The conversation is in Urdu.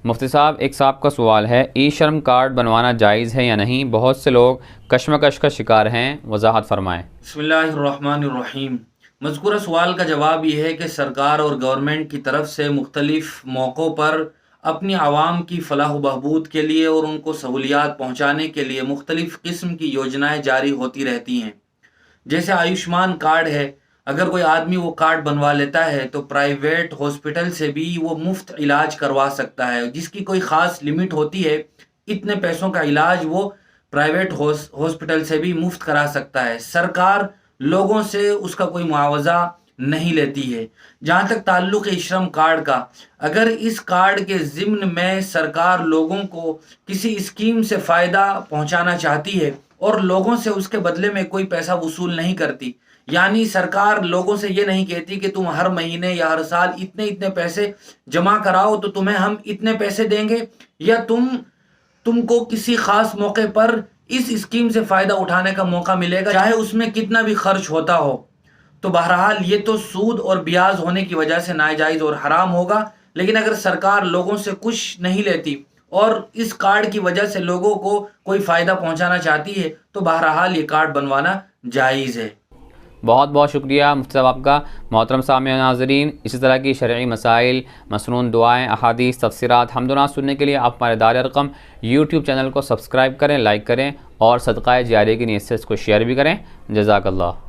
مفتی صاحب، ایک صاحب کا سوال ہے، ای شرم کارڈ بنوانا جائز ہے یا نہیں؟ بہت سے لوگ کشمکش کا شکار ہیں، وضاحت فرمائیں۔ بسم اللہ الرحمن الرحیم۔ مذکورہ سوال کا جواب یہ ہے کہ سرکار اور گورنمنٹ کی طرف سے مختلف موقعوں پر اپنی عوام کی فلاح و بہبود کے لیے اور ان کو سہولیات پہنچانے کے لیے مختلف قسم کی یوجنائیں جاری ہوتی رہتی ہیں۔ جیسے آیوشمان کارڈ ہے، اگر کوئی آدمی وہ کارڈ بنوا لیتا ہے تو پرائیویٹ ہاسپٹل سے بھی وہ مفت علاج کروا سکتا ہے، جس کی کوئی خاص لمٹ ہوتی ہے۔ اتنے پیسوں کا علاج وہ پرائیویٹ ہاسپٹل سے بھی مفت کرا سکتا ہے۔ سرکار لوگوں سے اس کا کوئی معاوضہ نہیں لیتی ہے۔ جہاں تک تعلق ای شرم کارڈ کا، اگر اس کارڈ کے ضمن میں سرکار لوگوں کو کسی اسکیم سے فائدہ پہنچانا چاہتی ہے اور لوگوں سے اس کے بدلے میں کوئی پیسہ وصول نہیں کرتی، یعنی سرکار لوگوں سے یہ نہیں کہتی کہ تم ہر مہینے یا ہر سال اتنے پیسے جمع کراؤ تو تمہیں ہم اتنے پیسے دیں گے، یا تم کو کسی خاص موقع پر اس اسکیم سے فائدہ اٹھانے کا موقع ملے گا، چاہے اس میں کتنا بھی خرچ ہوتا ہو۔ تو بہرحال یہ تو سود اور بیاج ہونے کی وجہ سے ناجائز اور حرام ہوگا، لیکن اگر سرکار لوگوں سے کچھ نہیں لیتی اور اس کارڈ کی وجہ سے لوگوں کو کوئی فائدہ پہنچانا چاہتی ہے تو بہرحال یہ کارڈ بنوانا جائز ہے۔ بہت بہت شکریہ مفتی صاحب آپ کا۔ محترم سامعین و ناظرین، اسی طرح کی شرعی مسائل، مسنون دعائیں، احادیث، تفسیرات، حمد و نعت سننے کے لیے آپ ہمارے دار ارقم یوٹیوب چینل کو سبسکرائب کریں، لائک کریں اور صدقہ جاریہ کی نیت سے اس کو شیئر بھی کریں۔ جزاک اللہ۔